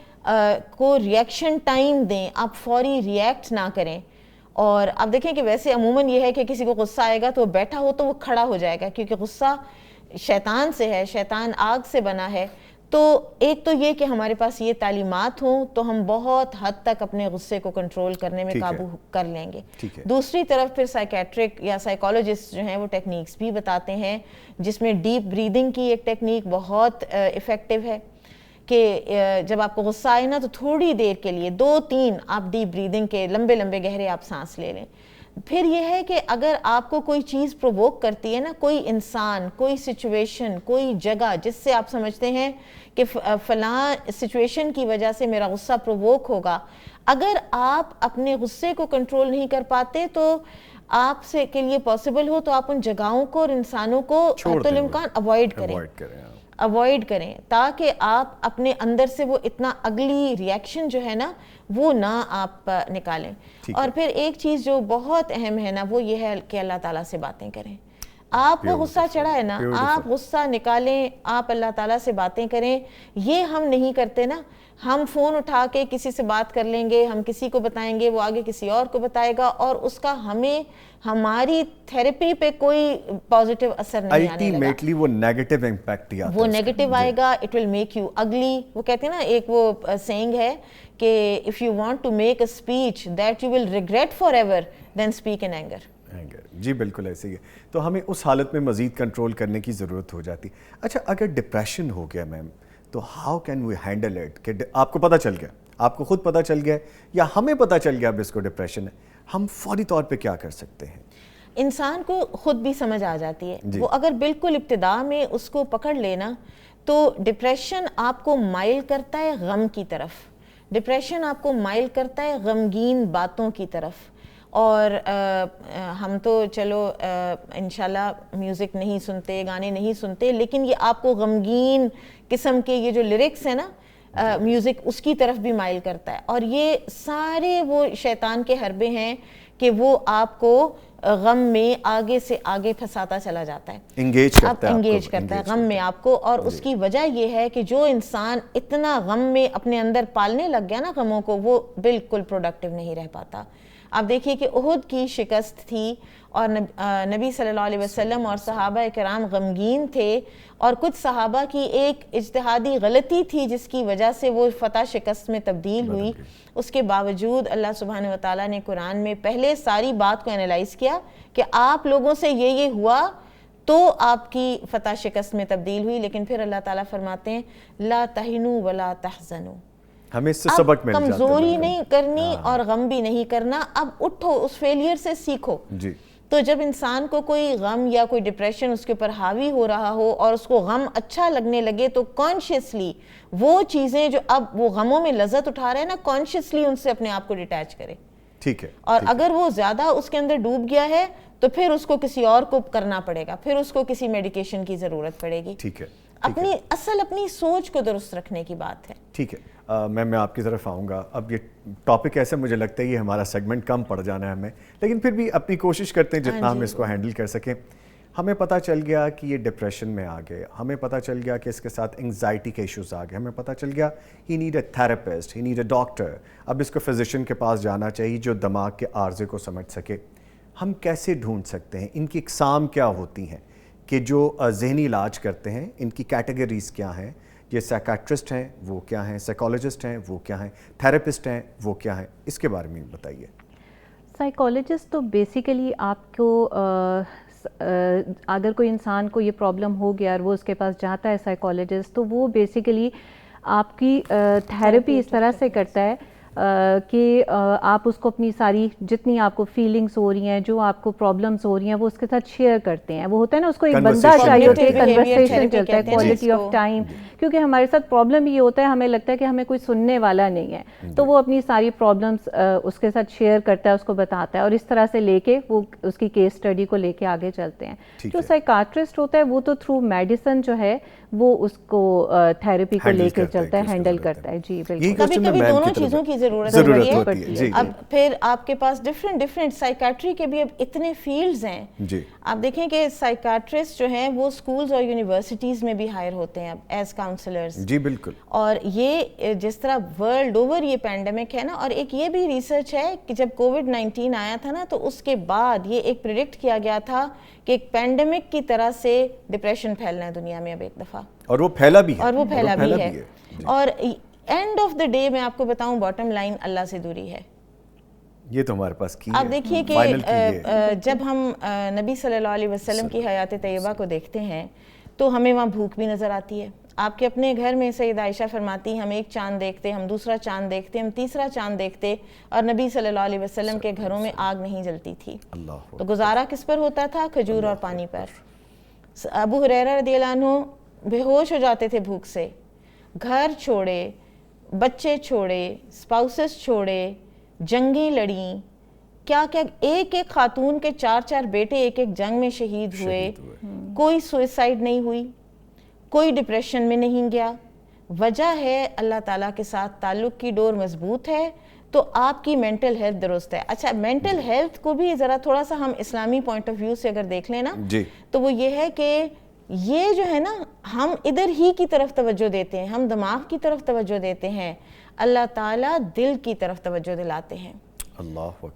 کو ریئیکشن ٹائم دیں, آپ فوری ریئیکٹ نہ کریں. اور آپ دیکھیں کہ ویسے عموماً یہ ہے کہ کسی کو غصہ آئے گا تو وہ بیٹھا ہو تو وہ کھڑا ہو جائے گا, کیونکہ غصہ شیطان سے ہے, شیطان آگ سے بنا ہے. تو ایک تو یہ کہ ہمارے پاس یہ تعلیمات ہوں تو ہم بہت حد تک اپنے غصے کو کنٹرول کرنے میں قابو کر لیں گے. دوسری طرف پھر سائیکیٹرک یا سائیکالوجسٹ جو ہیں وہ ٹیکنیکس بھی بتاتے ہیں, جس میں ڈیپ بریدنگ کی ایک ٹیکنیک بہت افیکٹو ہے کہ جب آپ کو غصہ آئے نا تو تھوڑی دیر کے لیے 2-3 آپ ڈیپ بریدنگ کے لمبے لمبے گہرے آپ سانس لے لیں. پھر یہ ہے کہ اگر آپ کو کوئی چیز پرووک کرتی ہے نا, کوئی انسان, کوئی سچویشن, کوئی جگہ جس سے آپ سمجھتے ہیں کہ فلاں سچویشن کی وجہ سے میرا غصہ پرووک ہوگا, اگر آپ اپنے غصے کو کنٹرول نہیں کر پاتے تو آپ سے کے لیے پاسبل ہو تو آپ ان جگہوں کو اور انسانوں کو حتی الامکان اوائڈ کریں تاکہ آپ اپنے اندر سے وہ اتنا اگلی ریئیکشن جو ہے نا وہ نہ آپ نکالیں. اور پھر ایک چیز جو بہت اہم ہے نا وہ یہ ہے کہ اللہ تعالیٰ سے باتیں کریں. آپ کو غصہ چڑھا ہے نا, آپ غصہ نکالیں, آپ اللہ تعالیٰ سے باتیں کریں. یہ ہم نہیں کرتے نا, ہم فون اٹھا کے کسی سے بات کر لیں گے, ہم کسی کو بتائیں گے, وہ آگے کسی اور کو بتائے گا, اور اس کا ہماری تھیراپی پہ کوئی پازیٹیو اثر نہیں آنے لگا. الٹیمیٹلی وہ نیگیٹو امپیکٹ ہی آتا ہے, وہ نیگیٹو آئے گا. اٹ ول میک یو اگلی. وہ کہتے ہیں نا, ایک وہ سینگ ہے کہ if you want to make a speech that you will regret forever, then speak in anger. جی بالکل ایسے ہی ہے. تو ہمیں اس حالت میں مزید کنٹرول کرنے کی ضرورت ہو جاتی. اچھا, اگر ڈپریشن ہو گیا میم تو how can we handle it? کہ آپ کو پتہ چل گیا, آپ کو خود پتہ چل گیا یا ہمیں پتہ چل گیا اب اس کو ڈپریشن ہے, ہم فوری طور پہ کیا کر سکتے ہیں؟ انسان کو خود بھی سمجھ آ جاتی ہے. وہ اگر بالکل ابتدا میں اس کو پکڑ لینا تو ڈپریشن آپ کو مائل کرتا ہے غم کی طرف, ڈپریشن آپ کو مائل کرتا ہے غمگین باتوں کی طرف. اور ہم تو چلو انشاءاللہ میوزک نہیں سنتے, گانے نہیں سنتے, لیکن یہ آپ کو غمگین قسم کے یہ جو لیرکس ہیں نا میوزک, اس کی طرف بھی مائل کرتا ہے. اور یہ سارے وہ شیطان کے حربے ہیں کہ وہ آپ کو غم میں آگے سے آگے پھنساتا چلا جاتا ہے, انگیج کرتا ہے غم میں آپ کو. اور اس کی وجہ یہ ہے کہ جو انسان اتنا غم میں اپنے اندر پالنے لگ گیا نا غموں کو, وہ بالکل پروڈکٹیو نہیں رہ پاتا. آپ دیکھیے کہ احد کی شکست تھی اور نبی صلی اللہ علیہ وسلم اور صحابہ کرام غمگین تھے, اور کچھ صحابہ کی ایک اجتہادی غلطی تھی جس کی وجہ سے وہ فتح شکست میں تبدیل ہوئی. اس کے باوجود اللہ سبحانہ وتعالیٰ نے قرآن میں پہلے ساری بات کو انالائز کیا کہ آپ لوگوں سے یہ ہوا تو آپ کی فتح شکست میں تبدیل ہوئی. لیکن پھر اللہ تعالیٰ فرماتے ہیں لا تہنوا ولا تحزنوا, ہمیں اس سے سبق مل جاتا ہے. کمزوری نہیں کرنی اور غم بھی نہیں کرنا, اب اٹھو, اس فیلئر سے سیکھو. تو جب انسان کو کوئی غم یا کوئی ڈپریشن اس کے اوپر حاوی ہو رہا ہو اور اس کو غم اچھا لگنے لگے تو کانشیسلی وہ چیزیں جو اب وہ غموں میں لذت اٹھا رہے ہیں نا, کانشیسلی ان سے اپنے آپ کو ڈیٹیچ کرے. ٹھیک ہے. اور اگر وہ زیادہ اس کے اندر ڈوب گیا ہے تو پھر اس کو کسی اور کو کرنا پڑے گا, پھر اس کو کسی میڈیکیشن کی ضرورت پڑے گی. ٹھیک ہے. اپنی سوچ کو درست رکھنے کی بات ہے. ٹھیک ہے. میں آپ کی طرف آؤں گا. اب یہ ٹاپک ایسے مجھے لگتا ہے یہ ہمارا سیگمنٹ کم پڑ جانا ہے ہمیں, لیکن پھر بھی اپنی کوشش کرتے ہیں جتنا ہم اس کو ہینڈل کر سکیں. ہمیں پتہ چل گیا کہ یہ ڈپریشن میں آ گئے, ہمیں پتہ چل گیا کہ اس کے ساتھ انگزائٹی کے ایشوز آ گئے, ہمیں پتہ چل گیا he need a therapist, he need a doctor. اب اس کو فزیشین کے پاس جانا چاہیے جو دماغ کے عارضے کو سمجھ سکے. ہم کیسے ڈھونڈ سکتے ہیں, ان کی اقسام کیا ہوتی ہیں کہ جو ذہنی علاج کرتے ہیں, ان کی کیٹیگریز کیا ہیں؟ یہ سائیکیٹرسٹ ہیں وہ کیا ہیں, سائیکالوجسٹ ہیں وہ کیا ہیں, تھراپسٹ ہیں وہ کیا ہیں, اس کے بارے میں بتائیے. سائیکالوجسٹ تو بیسیکلی آپ کو اگر کوئی انسان کو یہ پرابلم ہو گیا اور وہ اس کے پاس جاتا ہے سائیکالوجسٹ, تو وہ بیسیکلی آپ کی تھیراپی اس طرح سے کرتا ہے کہ آپ اس کو اپنی ساری جتنی آپ کو فیلنگس ہو رہی ہیں, جو آپ کو پرابلمس ہو رہی ہیں, وہ اس کے ساتھ شیئر کرتے ہیں. وہ ہوتا ہے نا, اس کو ایک بندہ چاہیے ہوتا ہے, کنورسیشن چلتا ہے, کوالٹی آف ٹائم. کیونکہ ہمارے ساتھ پرابلم یہ ہوتا ہے, ہمیں لگتا ہے کہ ہمیں کوئی سننے والا نہیں ہے, تو وہ اپنی ساری پرابلمس اس کے ساتھ شیئر کرتا ہے, اس کو بتاتا ہے, اور اس طرح سے لے کے وہ اس کی کیس اسٹڈی کو لے کے آگے چلتے ہیں. جو سائیکاٹرسٹ ہوتا ہے وہ تو تھرو میڈیسن جو ہے وہ اس کو تھیراپی کو لے کے چلتا ہے, ہینڈل کرتا ہے. جی بالکل. کبھی کبھی دونوں چیزوں کی ضرورت ہوتی ہے. اب پھر آپ کے پاس ڈفرینٹ سائیکیٹری کے بھی اب اتنے فیلڈز ہیں. آپ دیکھیں کہ سائیکیٹرسٹ جو ہیں وہ اسکولز اور یونیورسٹیز میں بھی ہائر ہوتے ہیں اب ایز کاؤنسلرز. جی بالکل. اور یہ جس طرح ورلڈ اوور یہ پینڈیمک ہے نا, اور ایک یہ بھی ریسرچ ہے کہ جب کووڈ-19 آیا تھا نا تو اس کے بعد یہ ایک پریڈکٹ کیا گیا تھا کہ ایک پینڈیمک کی طرح سے ڈپریشن پھیلنا ہے دنیا میں اب ایک دفعہ, اور وہ پھیلا بھی ہے. اور اینڈ آف دا ڈے میں آپ کو بتاؤں باٹم لائن اللہ سے دوری ہے. یہ تو ہمارے پاس کی ہے. آپ دیکھیے کہ جب ہم نبی صلی اللہ علیہ وسلم کی حیات طیبہ کو دیکھتے ہیں تو ہمیں وہاں بھوک بھی نظر آتی ہے. آپ کے اپنے گھر میں سیدہ عائشہ فرماتی ہیں ہم ایک چاند دیکھتے, ہم دوسرا چاند دیکھتے, ہم تیسرا چاند دیکھتے, اور نبی صلی اللہ علیہ وسلم کے گھروں میں آگ نہیں جلتی تھی. تو گزارا کس پر ہوتا تھا؟ کھجور اور پانی پر. ابو ہریرہ رضی اللہ عنہ بے ہوش ہو جاتے تھے بھوک سے, گھر چھوڑے, بچے چھوڑے, اسپاؤسز چھوڑے, جنگیں لڑیں, کیا کیا, ایک ایک خاتون کے 4 بیٹے ایک ایک جنگ میں شہید ہوئے. کوئی سوئسائڈ نہیں ہوئی, کوئی ڈپریشن میں نہیں گیا. وجہ ہے اللہ تعالیٰ کے ساتھ تعلق کی ڈور مضبوط ہے تو آپ کی مینٹل ہیلتھ درست ہے. اچھا, مینٹل ہیلتھ کو بھی ذرا تھوڑا سا ہم اسلامی پوائنٹ آف ویو سے اگر دیکھ لیں نا تو وہ یہ ہے کہ یہ جو ہے نا ہم ادھر ہی کی طرف توجہ دیتے ہیں, ہم دماغ کی طرف توجہ دیتے ہیں, اللہ تعالیٰ دل کی طرف توجہ دلاتے ہیں.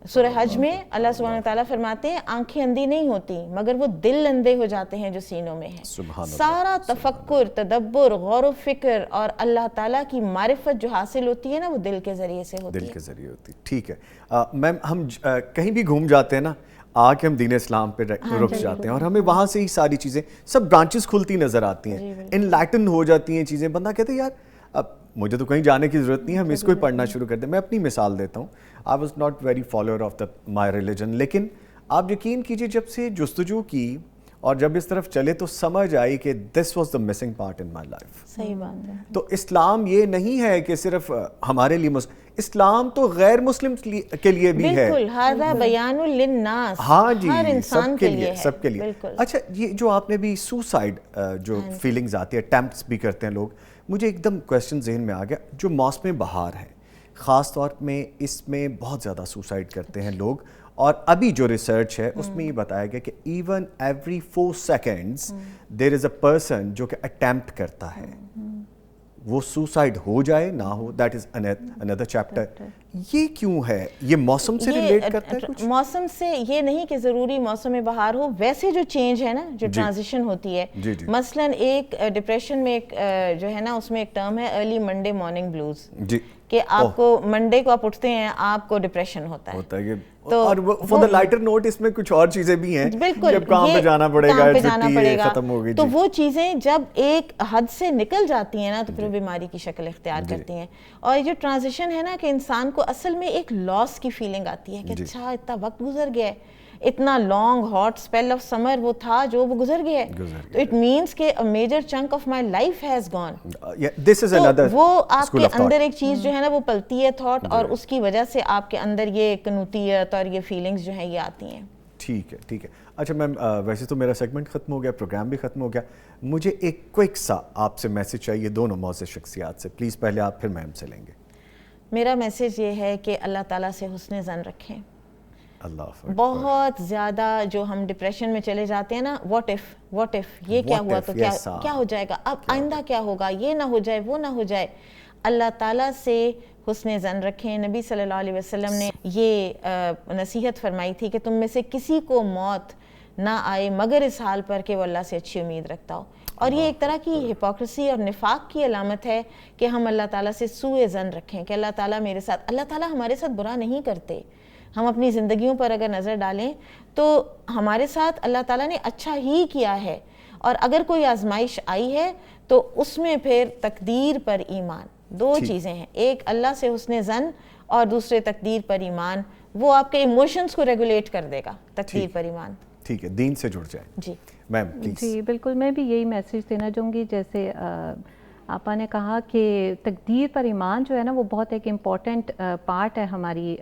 سورہ حج میں اللہ سبحانہ وتعالیٰ فرماتے ہیں آنکھیں اندھی نہیں ہوتی مگر وہ دل اندھے ہو جاتے ہیں جو سینوں میں ہیں. سارا تفکر, تدبر, غور و فکر اور اللہ تعالیٰ کی معرفت جو حاصل ہوتی ہے نا وہ دل کے ذریعے سے ہوتی ہے. دل کے ذریعے ہوتی ہے. ٹھیک ہے میم, ہم کہیں بھی گھوم جاتے ہیں نا, آ کے ہم دین اسلام پہ رک جاتے ہیں اور ہمیں وہاں سے ہی ساری چیزیں سب برانچز کھلتی نظر آتی ہیں, انلائٹن ہو جاتی ہیں چیزیں. بندہ کہتے ہیں یار اب مجھے تو کہیں جانے کی ضرورت نہیں ہے, ہم اس کو ہی پڑھنا شروع کر دیں. میں اپنی مثال دیتا ہوں, I was not very follower of my religion, لیکن آپ یقین کیجیے جب سے جستجو کی اور جب اس طرف چلے تو سمجھ آئی کہ this was the missing part in my life. صحیح بات ہے. تو اسلام یہ نہیں ہے کہ صرف ہمارے لیے, اسلام تو غیر مسلم کے لیے بھی ہے. بالکل, ھذا بیان للناس, ہاں جی, ہر انسان کے لیے, سب کے لیے. اچھا, یہ جو آپ نے بھی سوسائڈ جو فیلنگز آتی ہے, اٹیمپٹس بھی کرتے ہیں لوگ, مجھے ایک دم کویسچن ذہن میں آ گیا. جو موسم بہار ہے خاص طور میں اس میں بہت زیادہ سوسائڈ کرتے ہیں لوگ, اور ابھی جو ریسرچ ہے اس میں یہ بتایا گیا کہ even every 4 seconds there is a person جو کہ اٹیمپٹ کرتا ہے. وہ سوسائڈ ہو جائے نہ ہو, دیٹ از اندر چیپٹر. یہ کیوں ہے؟ یہ موسم سے ریلیٹ کرتا ہے کچھ؟ موسم سے یہ نہیں کہ ضروری موسم بہار ہو, ویسے جو چینج ہے نا, جو ٹرانزیشن ہوتی ہے, مثلا ایک ڈپریشن میں ایک جو ہے نا اس میں ایک ٹرم ہے ارلی منڈے مارننگ بلوز, کہ آپ کو منڈے کو آپ اٹھتے ہیں آپ کو ڈپریشن ہوتا ہے. اور فور دا لائٹر نوٹ اس میں کچھ اور چیزیں بھی ہیں, جب کام پہ جانا پڑے گا, چھٹی ختم ہو گئی, تو وہ چیزیں جب ایک حد سے نکل جاتی ہیں نا تو پھر وہ بیماری کی شکل اختیار کرتی ہیں. اور یہ جو ٹرانزیشن ہے نا کہ انسان کو اصل میں ایک لاس کی فیلنگ آتی ہے کہ اچھا اتنا وقت گزر گیا ہے, اتنا لانگ ہاٹ اسپیل آف سمر وہ تھا جو وہ گزر گیا ہے, تو اٹ مینس کہ a major chunk of my life has gone. تو وہ آپ کے اندر ایک چیز جو ہے نا وہ پلتی ہے تھاٹ, اور اس کی وجہ سے آپ کے اندر یہ قنوطیت اور یہ فیلنگز جو ہیں یہ آتی ہیں. ٹھیک ہے, ٹھیک ہے. اچھا میم, ویسے تو میرا سیگمنٹ ختم ہو گیا, پروگرام بھی ختم ہو گیا. مجھے ایک کوئک سا آپ سے میسج چاہیے دونوں معزز شخصیات سے, پلیز پہلے آپ پھر میم سے لیں گے. میرا میسج یہ ہے کہ اللہ تعالیٰ سے حسن ظن رکھیں. بہت زیادہ جو ہم ڈپریشن میں چلے جاتے ہیں نا, واٹ اف یہ کیا ہوا تو کیا ہو جائے گا, اب آئندہ کیا ہوگا, یہ نہ ہو جائے وہ نہ ہو جائے. اللہ تعالیٰ سے حسن ظن رکھیں. نبی صلی اللہ علیہ وسلم نے یہ نصیحت فرمائی تھی کہ تم میں سے کسی کو موت نہ آئے مگر اس حال پر کہ وہ اللہ سے اچھی امید رکھتا ہو. اور یہ ایک طرح کی ہپوکریسی اور نفاق کی علامت ہے کہ ہم اللہ تعالیٰ سے سوء ظن رکھیں کہ اللہ تعالیٰ میرے ساتھ, اللہ تعالیٰ ہمارے ساتھ برا نہیں کرتے. ہم اپنی زندگیوں پر اگر نظر ڈالیں تو ہمارے ساتھ اللہ تعالیٰ نے اچھا ہی کیا ہے, اور اگر کوئی آزمائش آئی ہے تو اس میں پھر تقدیر پر ایمان, 2 چیزیں ہیں, ایک اللہ سے حسن ظن اور دوسرے تقدیر پر ایمان. وہ آپ کے ایموشنز کو ریگولیٹ کر دے گا, تقدیر پر ایمان. ٹھیک ہے, دین سے جڑ جائیں. جی میم پلیز. جی بالکل, میں بھی یہی میسج دینا چاہوں گی. جیسے آپا نے کہا کہ تقدیر پر ایمان جو ہے نا وہ بہت ایک امپورٹنٹ پارٹ ہے ہماری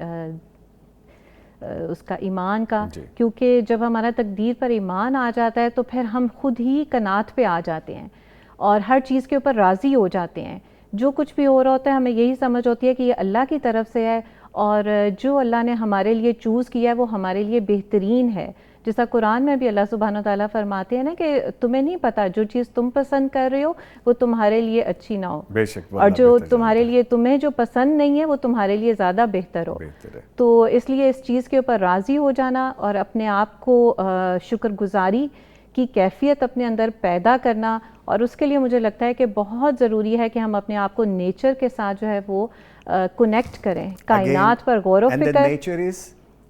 اس کا ایمان کا, کیونکہ جب ہمارا تقدیر پر ایمان آ جاتا ہے تو پھر ہم خود ہی قناعت پہ آ جاتے ہیں. اور ہر چیز کے اوپر راضی ہو جاتے ہیں. جو کچھ بھی ہو رہا ہوتا ہے ہمیں یہی سمجھ ہوتی ہے کہ یہ اللہ کی طرف سے ہے اور جو اللہ نے ہمارے لیے چوز کیا ہے وہ ہمارے لیے بہترین ہے. جیسا قرآن میں بھی اللہ سبحانہ تعالیٰ فرماتے ہیں نا کہ تمہیں نہیں پتہ جو چیز تم پسند کر رہے ہو وہ تمہارے لیے اچھی نہ ہو, بے شک اور جو تمہارے لیے تمہیں جو پسند نہیں ہے وہ تمہارے لیے زیادہ بہتر ہو. تو اس لیے اس چیز کے اوپر راضی ہو جانا اور اپنے آپ کو شکر گزاری کی کیفیت اپنے اندر پیدا کرنا, اور اس کے لیے مجھے لگتا ہے کہ بہت ضروری ہے کہ ہم اپنے آپ کو نیچر کے ساتھ جو ہے وہ کنیکٹ کریں. کائنات پر غور و فکر,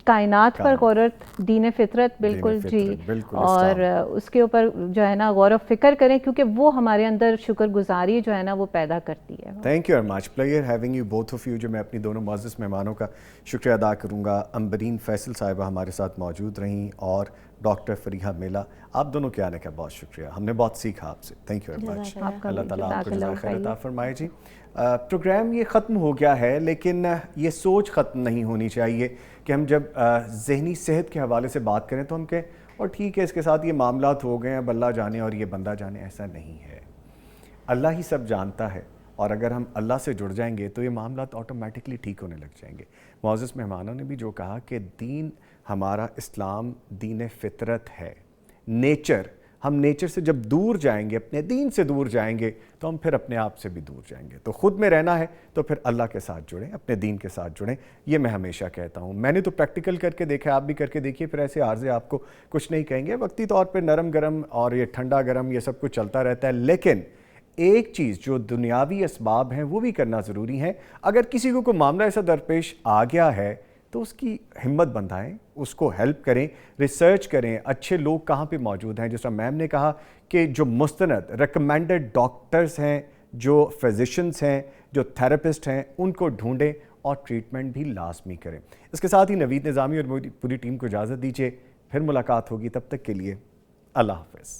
کائنات پر غور و دین فطرت, بالکل جی, اور اس کے اوپر جو ہے نا غور و فکر کریں کیونکہ وہ ہمارے اندر شکر گزاری جو ہے نا وہ پیدا کرتی ہے. Thank you very much. Player having you both of you. جو میں اپنی دونوں معزز مہمانوں کا شکریہ ادا کروں گا. امبرین فیصل صاحبہ ہمارے ساتھ موجود رہیں اور ڈاکٹر فریحہ میلا, آپ دونوں کے آنے کا بہت شکریہ, ہم نے بہت سیکھا آپ سے. Thank you very much. Allah تعالیٰ آپ کو جزائے خیر عطا فرمائے. جی پروگرام یہ ختم ہو گیا ہے, لیکن یہ سوچ ختم نہیں ہونی چاہیے کہ ہم جب ذہنی صحت کے حوالے سے بات کریں تو ہم کہیں اور ٹھیک ہے اس کے ساتھ یہ معاملات ہو گئے ہیں, اب اللہ جانے اور یہ بندہ جانے. ایسا نہیں ہے, اللہ ہی سب جانتا ہے, اور اگر ہم اللہ سے جڑ جائیں گے تو یہ معاملات آٹومیٹکلی ٹھیک ہونے لگ جائیں گے. معزز مہمانوں نے بھی جو کہا کہ دین ہمارا اسلام دین فطرت ہے, نیچر, ہم نیچر سے جب دور جائیں گے, اپنے دین سے دور جائیں گے تو ہم پھر اپنے آپ سے بھی دور جائیں گے. تو خود میں رہنا ہے تو پھر اللہ کے ساتھ جڑیں, اپنے دین کے ساتھ جڑیں. یہ میں ہمیشہ کہتا ہوں. میں نے تو پریکٹیکل کر کے دیکھا, آپ بھی کر کے دیکھیے, پھر ایسے عارضے آپ کو کچھ نہیں کہیں گے. وقتی طور پہ نرم گرم اور یہ ٹھنڈا گرم یہ سب کچھ چلتا رہتا ہے, لیکن ایک چیز جو دنیاوی اسباب ہیں وہ بھی کرنا ضروری ہے. اگر کسی کو کوئی معاملہ ایسا درپیش آ گیا ہے تو اس کی ہمت بندھائیں, اس کو ہیلپ کریں, ریسرچ کریں اچھے لوگ کہاں پہ موجود ہیں. جس طرح میم نے کہا کہ جو مستند ریکمینڈڈ ڈاکٹرز ہیں, جو فزیشنز ہیں, جو تھراپسٹ ہیں, ان کو ڈھونڈیں اور ٹریٹمنٹ بھی لازمی کریں. اس کے ساتھ ہی نوید نظامی اور پوری ٹیم کو اجازت دیجیے, پھر ملاقات ہوگی. تب تک کے لیے اللہ حافظ.